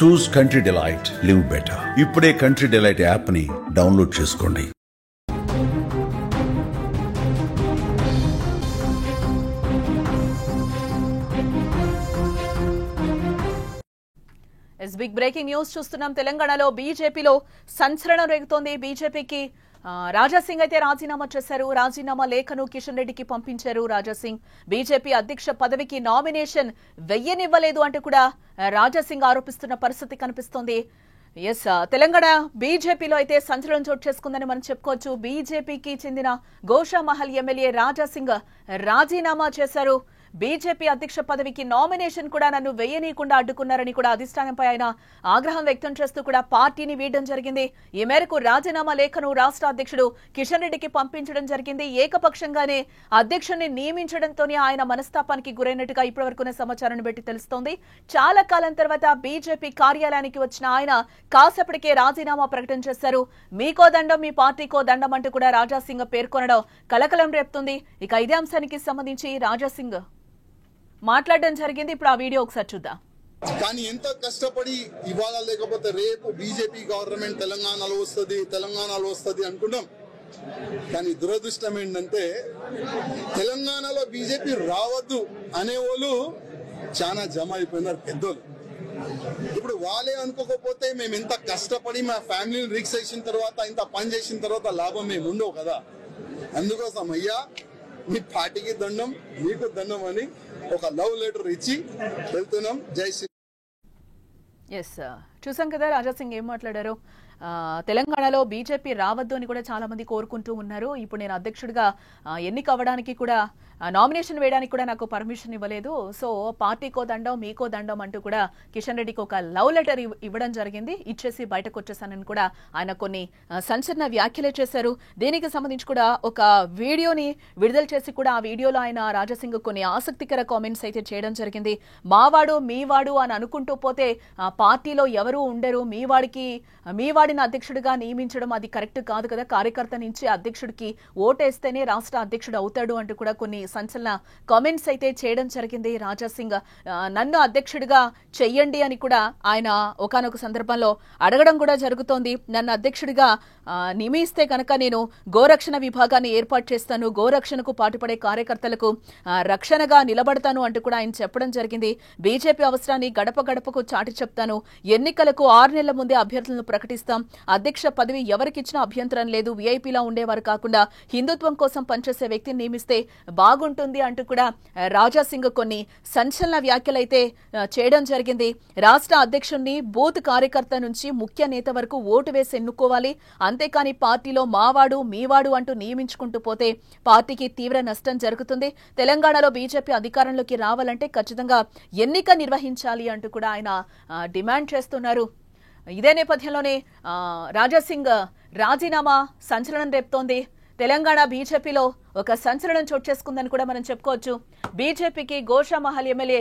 చూస్ country delight, live better. ఇప్పుడే country delight app ని download చేసుకోండి. బిగ్ బ్రేకింగ్ న్యూస్ చూస్తున్నాం. తెలంగాణలో బీజేపీలో సంచలనం రేగుతోంది. బీజేపీకి రాజాసింగ్ అయితే రాజీనామా చేశారు. రాజీనామా లేఖను కిషన్ రెడ్డికి పంపించారు రాజాసింగ్. బీజేపీ అధ్యక్ష పదవికి నామినేషన్ వెయ్యనివ్వలేదు అంటూ కూడా రాజాసింగ్ ఆరోపిస్తున్న పరిస్థితి కనిపిస్తోంది. తెలంగాణ బీజేపీలో అయితే సంచలనం చోటు చేసుకుందని మనం చెప్పుకోవచ్చు. బీజేపీకి చెందిన గోషామహల్ ఎమ్మెల్యే రాజాసింగ్ రాజీనామా చేశారు. బీజేపీ అధ్యక్ష పదవికి నామినేషన్ కూడా నన్ను వేయనీయకుండా అడ్డుకున్నారని కూడా అధిష్టానంపై ఆయన ఆగ్రహం వ్యక్తం చేస్తూ కూడా పార్టీని వీడడం జరిగింది. ఈ మేరకు రాజీనామా లేఖను రాష్ట్ర అధ్యక్షుడు కిషన్ రెడ్డికి పంపించడం జరిగింది. ఏకపక్షంగానే అధ్యక్షుడిని నియమించడంతోనే ఆయన మనస్తాపానికి గురైనట్టుగా ఇప్పటివరకున్న సమాచారాన్ని బట్టి తెలుస్తోంది. చాలా కాలం తర్వాత బీజేపీ కార్యాలయానికి వచ్చిన ఆయన కాసేపటికే రాజీనామా ప్రకటన చేశారు. మీకో దండం, మీ పార్టీకో దండం అంటూ కూడా రాజాసింగ్ పేర్కొనడం కలకలం రేపుతుంది. ఇక ఇదే అంశానికి సంబంధించి రాజాసింగ్ మాట్లాడడం జరిగింది. ఇప్పుడు ఆ వీడియో ఒకసారి చూద్దాం. కానీ ఎంత కష్టపడి ఇవాళ లేకపోతే రేపు బీజేపీ గవర్నమెంట్ తెలంగాణలో వస్తుంది అనుకున్నాం. కానీ దురదృష్టం ఏంటంటే తెలంగాణలో బీజేపీ రావద్దు అనేవాళ్ళు చాలా జమ అయిపోయినారు పెద్దోళ్ళు. ఇప్పుడు వాళ్ళే అనుకోకపోతే మేము ఇంత కష్టపడి మా ఫ్యామిలీని రిక్స్ చేసిన తర్వాత, ఇంత పని చేసిన తర్వాత లాభం మేము ఉండవు కదా. అందుకోసం అయ్యా మీ పార్టీకి దండం, మీకు దండం అని ఒక లవ్ లెటర్ ఇచ్చి వెళ్తున్నాం. జై శ్రీ. చూసాం కదా రాజాసింగ్ ఏం మాట్లాడారో. తెలంగాణలో బీజేపీ రావద్దు అని కూడా చాలా మంది కోరుకుంటూ ఉన్నారు. ఇప్పుడు నేను అధ్యక్షుడిగా ఎన్నిక అవ్వడానికి కూడా, నామినేషన్ వేయడానికి కూడా నాకు పర్మిషన్ ఇవ్వలేదు. సో పార్టీకో దండం, మీకో దండం అంటూ కూడా కిషన్ రెడ్డికి ఒక లవ్ లెటర్ ఇవ్వడం జరిగింది. ఇచ్చేసి బయటకు వచ్చేసానని కూడా ఆయన కొన్ని సంచలన వ్యాఖ్యలే చేశారు. దీనికి సంబంధించి కూడా ఒక వీడియోని విడుదల చేసి కూడా ఆ వీడియోలో ఆయన రాజాసింగ్ కొన్ని ఆసక్తికర కామెంట్స్ అయితే చేయడం జరిగింది. మావాడు మీవాడు అని అనుకుంటూ పోతే పార్టీలో ఎవరూ ఉండరు. మీవాడిని అధ్యక్షుడిగా నియమించడం అది కరెక్ట్ కాదు కదా. కార్యకర్త నుంచి అధ్యక్షుడికి ఓటేస్తేనే రాష్ట్ర అధ్యక్షుడు అవుతాడు అంటూ కూడా కొన్ని సంచలన కామెంట్స్ అయితే చేయడం జరిగింది రాజాసింగ్. నన్ను అధ్యక్షుడిగా చెయ్యండి అని కూడా ఆయన ఒకానొక సందర్భంలో అడగడం కూడా జరుగుతోంది. నన్ను అధ్యక్షుడిగా నియమిస్తే కనుక నేను గోరక్షణ విభాగాన్ని ఏర్పాటు చేస్తాను, గోరక్షణకు పాటుపడే కార్యకర్తలకు రక్షణగా నిలబడతాను అంటూ కూడా ఆయన చెప్పడం జరిగింది. బీజేపీ అవసరాన్ని గడప గడపకు చాటి చెప్తాను, ఎన్నికలకు 6 నెలల ముందే అభ్యర్థులను ప్రకటిస్తాం, అధ్యక్ష పదవి ఎవరికిచ్చినా అభ్యంతరం లేదు, వీఐపీలా ఉండేవారు కాకుండా హిందుత్వం కోసం పనిచేసే వ్యక్తిని నియమిస్తే బాగుంటుంది అంటూ కూడా రాజాసింగ్ కొన్ని సంచలన వ్యాఖ్యలైతే చేయడం జరిగింది. రాష్ట్ర అధ్యక్షుడిని బూత్ కార్యకర్త నుంచి ముఖ్య నేత వరకు ఓటు వేసి ఎన్నుకోవాలి, అంతేకాని పార్టీలో మావాడు మీవాడు అంటూ నియమించుకుంటూ పోతే పార్టీకి తీవ్ర నష్టం జరుగుతుంది. తెలంగాణలో బీజేపీ అధికారంలోకి రావాలంటే ఖచ్చితంగా ఎన్నిక నిర్వహించాలి అంటూ కూడా ఆయన డిమాండ్ చేస్తున్నారు. ఇదే నేపథ్యంలోనే రాజాసింగ్ రాజీనామా సంచలనం రేపుతోంది. తెలంగాణ బీజేపీలో ఒక సంచలనం చోటు చేసుకుందని కూడా మనం చెప్పుకోవచ్చు. బీజేపీకి గోషామహల్ ఎమ్మెల్యే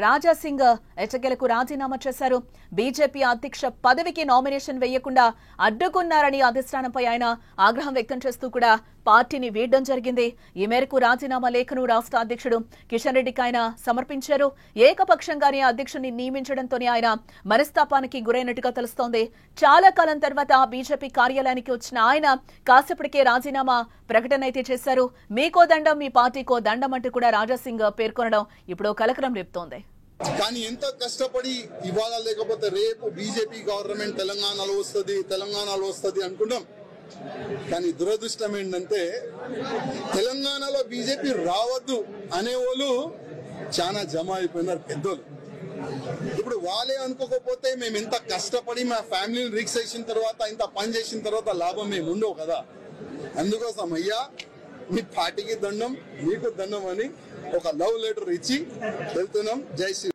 రాజాసింగ్ ఎట్టకేలకు రాజీనామా చేశారు. బీజేపీ అధ్యక్ష పదవికి నామినేషన్ వేయకుండా అడ్డుకున్నారని అధిష్టానంపై ఆయన ఆగ్రహం వ్యక్తం చేస్తూ కూడా పార్టీని వీడడం జరిగింది. ఈ మేరకు రాజీనామా లేఖను రాష్ట్ర అధ్యక్షుడు కిషన్ రెడ్డికి ఆయన సమర్పించారు. ఏకపక్షంగానే అధ్యక్షుడిని నియమించడంతోనే ఆయన మనస్తాపానికి గురైనట్టుగా తెలుస్తోంది. చాలా కాలం తర్వాత బీజేపీ కార్యాలయానికి వచ్చిన ఆయన కాసేపటికే రాజీనామా ప్రకటన అయితే చేశారు. మీకో దండం, మీ పార్టీకో దండం అంటూ కూడా రాజాసింగ్ పేర్కొనడం ఇప్పుడు కలకలం రేపుతోంది. కానీ ఎంత కష్టపడి ఇవాళ లేకపోతే రేపు బీజేపీ గవర్నమెంట్ తెలంగాణలో వస్తుంది అనుకున్నాం. కానీ దురదృష్టం ఏంటంటే తెలంగాణలో బీజేపీ రావద్దు అనేవాళ్ళు చాలా జమ అయిపోయినారు పెద్దోళ్ళు. ఇప్పుడు వాళ్ళే అనుకోకపోతే మేము ఇంత కష్టపడి మా ఫ్యామిలీని రిక్స్ చేసిన తర్వాత, ఇంత పని చేసిన తర్వాత లాభం మేము ఉండవు కదా. అందుకోసం అయ్యా మీ పార్టీకి దండం, మీకు దండం అని ఒక లవ్ లెటర్ ఇచ్చి వెళ్తున్నాం. జై శ్రీ.